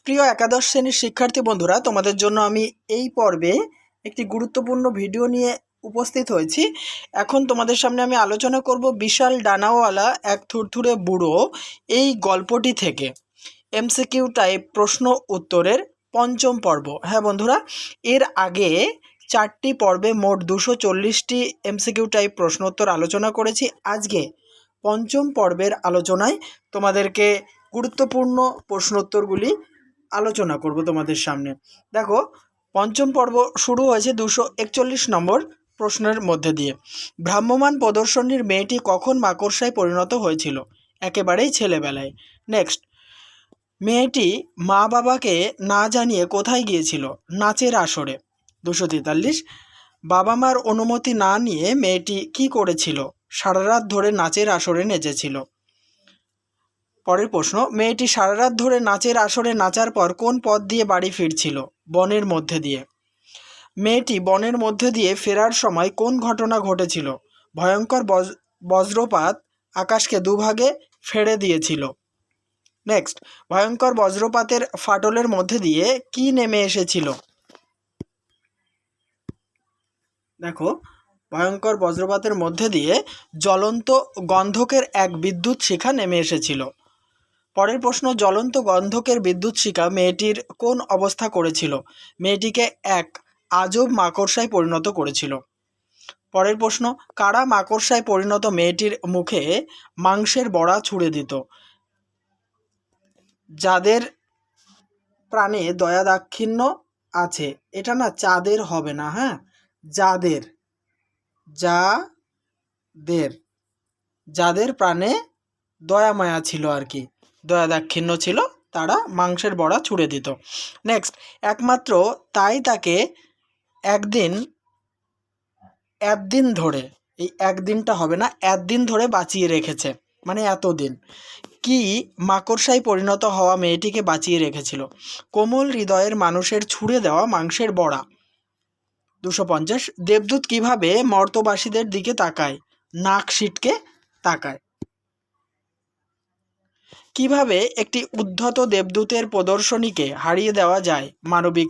প্রিয় একাদশ শ্রেণীর শিক্ষার্থী বন্ধুরা, তোমাদের জন্য আমি এই পর্বে একটি গুরুত্বপূর্ণ ভিডিও নিয়ে উপস্থিত হয়েছি। এখন তোমাদের সামনে আমি আলোচনা করব বিশাল ডানাওয়ালা এক থুরথুরে বুড়ো এই গল্পটি থেকে এমসিকিউ টাইপ প্রশ্ন উত্তরের পঞ্চম পর্ব। হ্যাঁ বন্ধুরা, এর আগে 4টি পর্বে মোট 240টি এমসিকিউ টাইপ প্রশ্ন উত্তর আলোচনা করেছি। আজকে পঞ্চম পর্বের আলোচনায় তোমাদেরকে গুরুত্বপূর্ণ প্রশ্নোত্তরগুলি আলোচনা করব তোমাদের সামনে। দেখো, পঞ্চম পর্ব শুরু হয়েছে 241 নম্বর প্রশ্নের মধ্যে দিয়ে। ভ্রাম্যমাণ প্রদর্শনীর মেয়েটি কখন মাকড়সায় পরিণত হয়েছিল? একেবারেই ছেলেবেলায়। নেক্সট, মেয়েটি মা বাবাকে না জানিয়ে কোথায় গিয়েছিল? নাচের আসরে। 243, বাবা মার অনুমতি না নিয়ে মেয়েটি কি করেছিল? সারা রাত ধরে নাচের আসরে নেচেছিল। পরের প্রশ্ন, মেয়েটি সারা রাত ধরে নাচের আসরে নাচার পর কোন পথ দিয়ে বাড়ি ফিরছিল? বনের মধ্যে দিয়ে। মেয়েটি বনের মধ্যে দিয়ে ফেরার সময় কোন ঘটনা ঘটেছিল? ভয়ঙ্কর বজ্রপাত আকাশকে দুভাগে ফেড়ে দিয়েছিল। নেক্সট, ভয়ঙ্কর বজ্রপাতের ফাটলের মধ্যে দিয়ে কি নেমে এসেছিল? দেখো, ভয়ঙ্কর বজ্রপাতের মধ্যে দিয়ে জ্বলন্ত গন্ধকের এক বিদ্যুৎ শিখা নেমে এসেছিল। পরের প্রশ্ন, জ্বলন্ত গন্ধকের বিদ্যুৎ শিখা মেয়েটির কোন অবস্থা করেছিল? মেয়েটিকে এক আজব মাকড়সায় পরিণত করেছিল। পরের প্রশ্ন, কারা মাকড়সায় পরিণত মেয়েটির মুখে মাংসের বড়া ছুঁড়ে দিত? যাদের প্রাণে দয়া দাক্ষিণ্য আছে। এটা না চাঁদের হবে না, হ্যাঁ, যাদের যাদের প্রাণে দয়া মায়া ছিল আর কি, দয়া দাক্ষিণ্য ছিল, তারা মাংসের বড়া ছুঁড়ে দিত। নেক্সট, একমাত্র তাই তাকে একদিন ধরে, এই একদিনটা হবে না, একদিন ধরে বাঁচিয়ে রেখেছে, মানে এতদিন। কি মাকড়সায় পরিণত হওয়া মেয়েটিকে বাঁচিয়ে রেখেছিল? কোমল হৃদয়ের মানুষের ছুঁড়ে দেওয়া মাংসের বড়া। 250, দেবদূত কিভাবে মর্তবাসীদের দিকে তাকায়? নাক সিটকে তাকায়। কিভাবে একটি উদ্ধত দেবদূতের প্রদর্শনীকে হারিয়ে দেওয়া যায়? মানবিক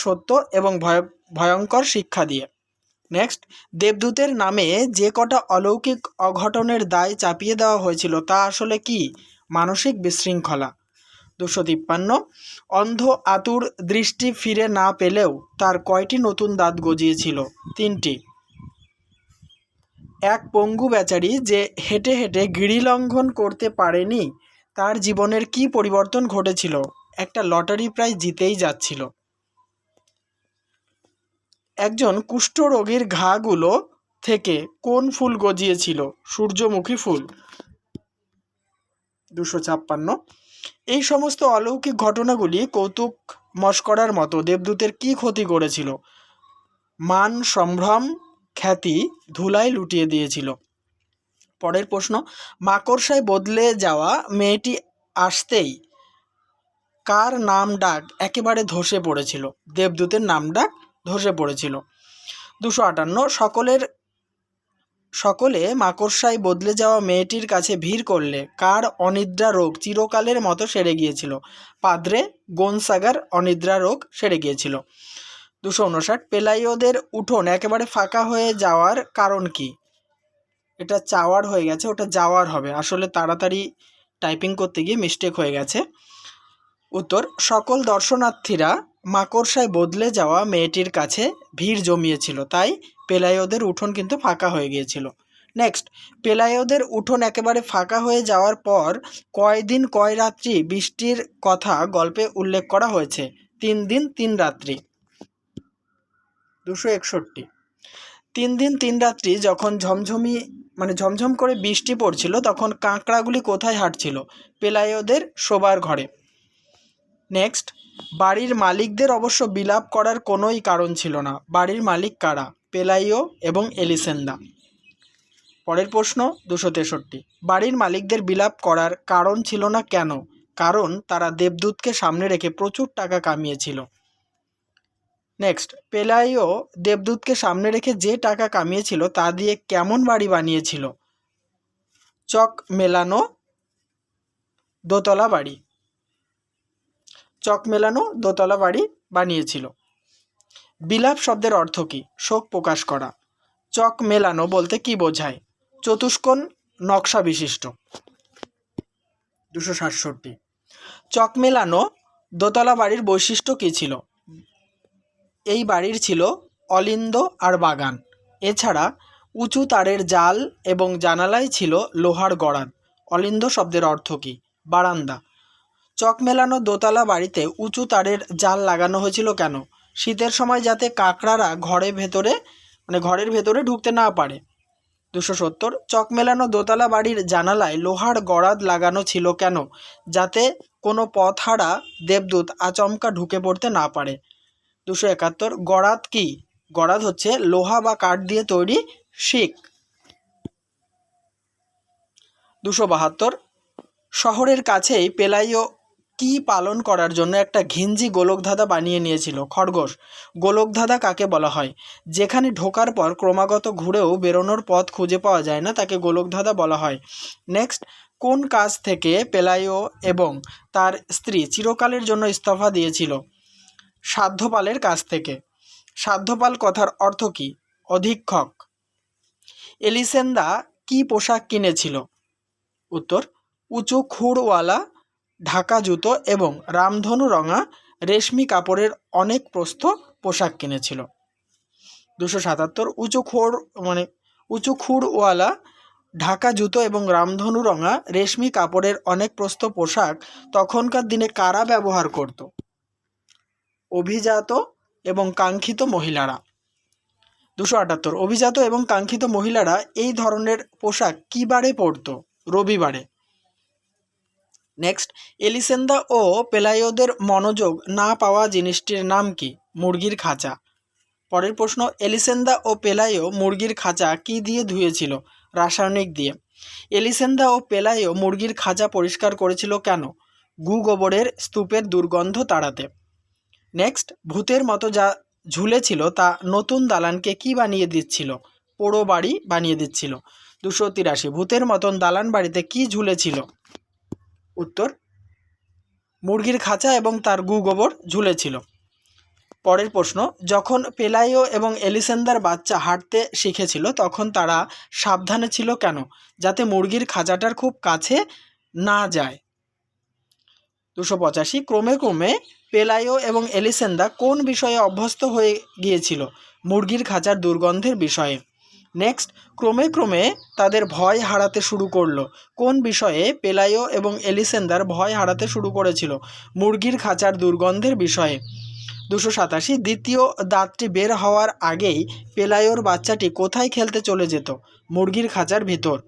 সত্য এবং ভয়ঙ্কর শিক্ষা দিয়ে। নেক্সট, দেবদূতের নামে যে কটা অলৌকিক অঘটনের দায় চাপিয়ে দেওয়া হয়েছিল তা আসলে কি? মানসিক বিশৃঙ্খলা। 253, অন্ধ আতুর দৃষ্টি ফিরে না পেলেও তার কয়টি নতুন দাঁত গজিয়েছিল? 3টি। এক পঙ্গু বেচারি যে হেঁটে হেঁটে গিরি লঙ্ঘন করতে পারেনি, তার জীবনের কি পরিবর্তন ঘটেছিল? একটা লটারি প্রায় জিতেই যাচ্ছিল। একজন কুষ্ঠরোগীর ঘাগুলো থেকে কোন ফুল গজিয়েছিল? সূর্যমুখী ফুল। 256, এই সমস্ত অলৌকিক ঘটনাগুলি কৌতুক মশকরার মতো দেবদূতের কি ক্ষতি করেছিল? মান সম্ভ্রম খ্যাতি ধুলায় লুটিয়ে দিয়েছিল। পরের প্রশ্ন, মাকড়সায় বদলে যাওয়া মেয়েটি আসতেই কার নাম ডাক একেবারে ধসে পড়েছিল? দেবদূতের নাম ডাক ধসে পড়েছিল। 258, সকলে মাকড়সায় বদলে যাওয়া মেয়েটির কাছে ভিড় করলে কার অনিদ্রা রোগ চিরকালের মতো সেরে গিয়েছিল? পাদ্রে গোনসাগার অনিদ্রা রোগ সেরে গিয়েছিল। 259, পেলাইওদের উঠোন একেবারে ফাঁকা হয়ে যাওয়ার কারণ কি? এটা চাওয়ার হয়ে গেছে, ওটা যাওয়ার হবে, আসলে তাড়াতাড়ি টাইপিং করতে গিয়ে মিস্টেক হয়ে গেছে। উত্তর, সকল দর্শনার্থীরা মাকড়সায় বদলে যাওয়া মেয়েটির কাছে ভিড় জমিয়েছিল, তাই পেলাইওদের উঠোন কিন্তু ফাঁকা হয়ে গিয়েছিল। নেক্সট, পেলাইওদের উঠোন একেবারে ফাঁকা হয়ে যাওয়ার পর কয় দিন কয় রাত্রি বৃষ্টির কথা গল্পে উল্লেখ করা হয়েছে? 3 দিন 3 রাত্রি। 261, 3 দিন 3 রাত্রি যখন ঝমঝম করে বৃষ্টি পড়ছিল তখন কাঁকড়াগুলি কোথায় হাঁটছিল? পেলাইওদের শোবার ঘরে। নেক্সট, বাড়ির মালিকদের অবশ্য বিলাপ করার কোনোই কারণ ছিল না। বাড়ির মালিক কারা? পেলাইও এবং এলিসেন্দা। পরের প্রশ্ন 263, বাড়ির মালিকদের বিলাপ করার কারণ ছিল না কেন? কারণ তারা দেবদূতকে সামনে রেখে প্রচুর টাকা কামিয়েছিল। নেক্সট, পেলাইও দেবদূতকে সামনে রেখে যে টাকা কামিয়েছিল তা দিয়ে কেমন বাড়ি বানিয়েছিল? চক মেলানো দোতলা বাড়ি। চক মেলানো দোতলা বাড়ি বানিয়েছিল। বিলাপ শব্দের অর্থ কী? শোক প্রকাশ করা। চক মেলানো বলতে কি বোঝায়? চতুষ্কোণ নকশা বিশিষ্ট। 267। চক মেলানো দোতলা বাড়ির বৈশিষ্ট্য কী ছিল? এই বাড়ির ছিল অলিন্দ আর বাগান। এছাড়া উঁচু তারের জাল এবং জানালায় ছিল লোহার গড়াদ। অলিন্দ শব্দের অর্থ কী? বারান্দা। চক মেলানো দোতলা বাড়িতে উঁচু তারের জাল লাগানো হয়েছিল কেন? শীতের সময় যাতে কাকড়ারা ঘরের ভেতরে ঢুকতে না পারে। 270। চক মেলানো দোতলা বাড়ির জানালায় লোহার গড়াদ লাগানো ছিল কেন? যাতে কোনো পথহারা দেবদূত আচমকা ঢুকে পড়তে না পারে। 271। গড়াদ কি? গড়াদ হচ্ছে লোহা বা কাঠ দিয়ে তৈরি শিক। 272। শহরের কাছেই পেলাইও কি পালন করার জন্য একটা ঘিঞ্জি গোলকধাঁধা বানিয়ে নিয়েছিল? খরগোশ। গোলকধাঁধা কাকে বলা হয়? যেখানে ঢোকার পর ক্রমাগত ঘুরেও বেরোনোর পথ খুঁজে পাওয়া যায় না, তাকে গোলকধাঁধা বলা হয়। নেক্সট, কোন কাজ থেকে পেলাইও এবং তার স্ত্রী চিরকালের জন্য ইস্তফা দিয়েছিল? সাধ্যপালের কাছ থেকে। সাধ্যপাল কথার অর্থ কী? অধীক্ষক। এলিসেন্দা কি পোশাক কিনেছিল? উত্তর, উঁচু খুরওয়ালা ঢাকা জুতো এবং রামধনু রঙা রেশমি কাপড়ের অনেক প্রস্থ পোশাক কিনেছিল। 277। উঁচু খুরওয়ালা ঢাকা জুতো এবং রামধনু রঙা রেশমি কাপড়ের অনেক প্রস্থ পোশাক তখনকার দিনে কারা ব্যবহার করত? অভিজাত এবং কাঙ্ক্ষিত মহিলারা। 278। অভিজাত এবং কাঙ্ক্ষিত মহিলারা এই ধরনের পোশাক কী বারে পরত? রবিবারে। নেক্সট, এলিসেন্দা ও পেলাইওদের মনোযোগ না পাওয়া জিনিসটির নাম কি? মুরগির খাঁচা। পরের প্রশ্ন, এলিসেন্দা ও পেলাইও মুরগির খাঁচা কি দিয়ে ধুয়েছিল? রাসায়নিক দিয়ে। এলিসেন্দা ও পেলাইও মুরগির খাঁচা পরিষ্কার করেছিল কেন? গু গোবরের স্তূপের দুর্গন্ধ তাড়াতে। নেক্সট, ভূতের মতো যা ঝুলেছিল তা নতুন দালানকে কি বানিয়ে দিচ্ছিল? পোড়ো বাড়ি বানিয়ে দিচ্ছিল। 283। ভূতের মতন দালান বাড়িতে কি ঝুলেছিল? উত্তর, মুরগির খাঁচা এবং তার গু গোবর ঝুলেছিল। পরের প্রশ্ন, যখন পেলাইও এবং এলিসেন্দার বাচ্চা হাঁটতে শিখেছিল তখন তারা সাবধানে ছিল কেন? যাতে মুরগির খাঁচাটার খুব কাছে না যায়। 285। ক্রমে ক্রমে পেলাইও এবং এলিসেন্দা কোন বিষয়ে অভ্যস্ত হয়ে গিয়েছিল? মুরগির খাঁচার দুর্গন্ধের বিষয়ে। নেক্সট, ক্রমে ক্রমে তাদের ভয় হারাতে শুরু করলো। কোন বিষয়ে পেলাইও এবং এলিসেন্দার ভয় হারাতে শুরু করেছিল? মুরগির খাঁচার দুর্গন্ধের বিষয়ে। 287। দ্বিতীয় দাঁতটি বের হওয়ার আগেই পেলাইওর বাচ্চাটি কোথায় খেলতে চলে যেত? মুরগির খাঁচার ভিতর।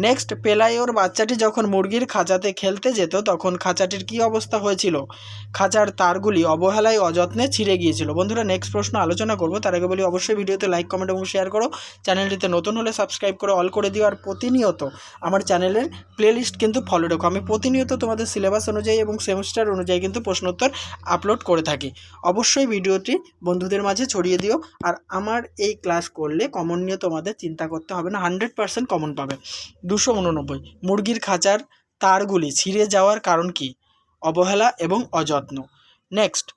নেক্সট, পেলাইওর বাচ্চাটি যখন মুরগির খাঁচাতে খেলতে যেত তখন খাঁচাটির কী অবস্থা হয়েছিল? খাঁচার তারগুলি অবহেলায় অযত্নে ছিঁড়ে গিয়েছিল। বন্ধুরা, নেক্সট প্রশ্ন আলোচনা করব, তার আগে বলি অবশ্যই ভিডিওতে লাইক, কমেন্ট এবং শেয়ার করো। চ্যানেলটিতে নতুন হলে সাবস্ক্রাইব করে অল করে দিও। আর প্রতিনিয়ত আমার চ্যানেলের প্লেলিস্ট কিন্তু ফলো রেখো। আমি প্রতিনিয়ত তোমাদের সিলেবাস অনুযায়ী এবং সেমিস্টার অনুযায়ী কিন্তু প্রশ্নোত্তর আপলোড করে থাকি। অবশ্যই ভিডিওটি বন্ধুদের মাঝে ছড়িয়ে দিও। আর আমার এই ক্লাস করলে কমন নিয়ে তোমাদের চিন্তা করতে হবে না, 100% কমন পাবে। 289। মুরগির খাঁচার তারগুলি ছিঁড়ে যাওয়ার কারণ কি? অবহেলা এবং অযত্ন। নেক্সট,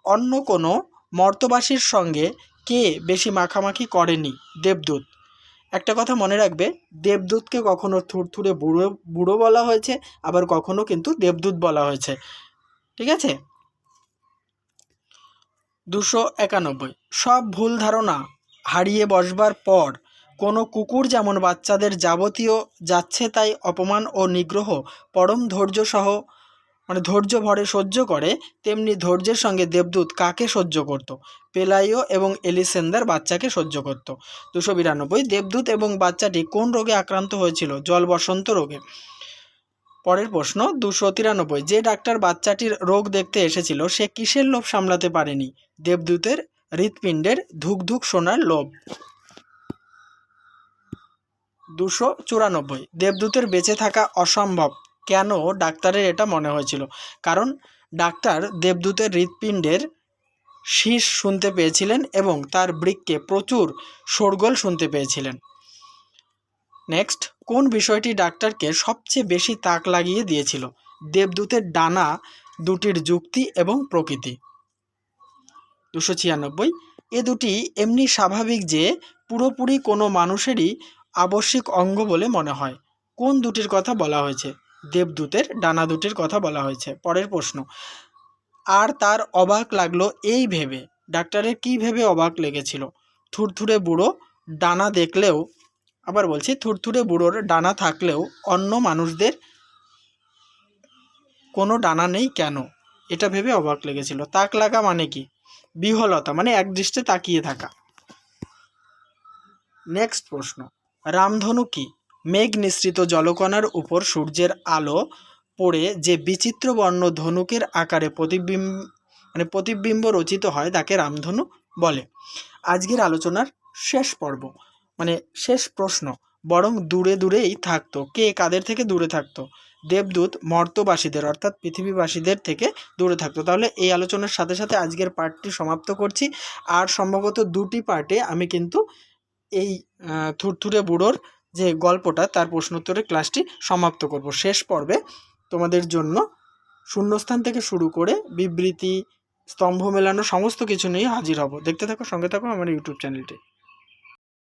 অন্য কোনো মর্তবাসীর সঙ্গে কে বেশি মাখামাখি করেনি? দেবদূত। একটা কথা মনে রাখবে, দেবদূতকে কখনো থুরথুরে বুড়ো বলা হয়েছে, আবার কখনো কিন্তু দেবদূত বলা হয়েছে। ঠিক আছে। 291। সব ভুল ধারণা হারিয়ে বসবার পর কোনো কুকুর যেমন বাচ্চাদের যাবতীয় যাচ্ছে তাই অপমান ও নিগ্রহ পরম ধৈর্য ভরে সহ্য করে, তেমনি ধৈর্যের সঙ্গে দেবদূত কাকে সহ্য করত? পেলাইও এবং এলিসেন্দার বাচ্চাকে সহ্য করত। 292। দেবদূত এবং বাচ্চাটি কোন রোগে আক্রান্ত হয়েছিল? জলবসন্ত রোগে। পরের প্রশ্ন 293। যে ডাক্তার বাচ্চাটির রোগ দেখতে এসেছিল সে কিসের লোভ সামলাতে পারেনি? দেবদূতের হৃৎপিণ্ডের ধুকধুক শোনার লোভ। 294। দেবদূতের বেঁচে থাকা অসম্ভব কেন ডাক্তারের এটা মনে হয়েছিল? কারণ ডাক্তার দেবদূতের হৃৎপিণ্ডের শীষ শুনতে পেয়েছিলেন এবং তার বৃক্কে প্রচুর শোরগোল শুনতে পেয়েছিলেন। নেক্সট, কোন বিষয়টি ডাক্তারকে সবচেয়ে বেশি তাক লাগিয়ে দিয়েছিল? দেবদূতের ডানা দুটির যুক্তি এবং প্রকৃতি। 296 এ দুটি এমনি স্বাভাবিক যে পুরোপুরি কোনো মানুষেরই আবশ্যিক অঙ্গ বলে মনে হয়। কোন দুটির কথা বলা হয়েছে? দেবদূতের ডানা দুটির কথা বলা হয়েছে। পরের প্রশ্ন, আর তার অবাক লাগলো এই ভেবে। ডাক্তারের কি ভেবে অবাক লেগেছিল? থুরথুরে বুড়ো ডানা দেখলেও, আবার বলছি, থুরথুরে বুড়োর ডানা থাকলেও অন্য মানুষদের কোনো ডানা নেই কেন, এটা ভেবে অবাক লেগেছিল। তাক লাগা মানে কি? বিহ্বলতা মানে একদৃষ্টে তাকিয়ে থাকা। নেক্সট প্রশ্ন, রামধনু কি? মেঘ নিঃসৃত জলকণার উপর সূর্যের আলো পড়ে যে বিচিত্র বর্ণ ধনুকের আকারে প্রতিবিম্ব রচিত হয় তাকে রামধনু বলে। আজকের আলোচনার শেষ পর্ব, মানে শেষ প্রশ্ন, বরং দূরে দূরেই থাকতো। কে কাদের থেকে দূরে থাকতো? দেবদূত মর্তবাসীদের অর্থাৎ পৃথিবীবাসীদের থেকে দূরে থাকতো। তাহলে এই আলোচনার সাথে সাথে আজকের পার্টটি সমাপ্ত করছি। আর সম্ভবত দুটি পার্টে আমি কিন্তু এই থুরথুরে বুড়োর যে গল্পটা তার প্রশ্নোত্তরের ক্লাসটি সমাপ্ত করব। শেষ পর্বে তোমাদের জন্য শূন্যস্থান থেকে শুরু করে বিবৃতি, স্তম্ভ মেলানো সমস্ত কিছু নিয়ে হাজির হব। দেখতে থাকো, সঙ্গে থাকো আমার ইউটিউব চ্যানেলটি।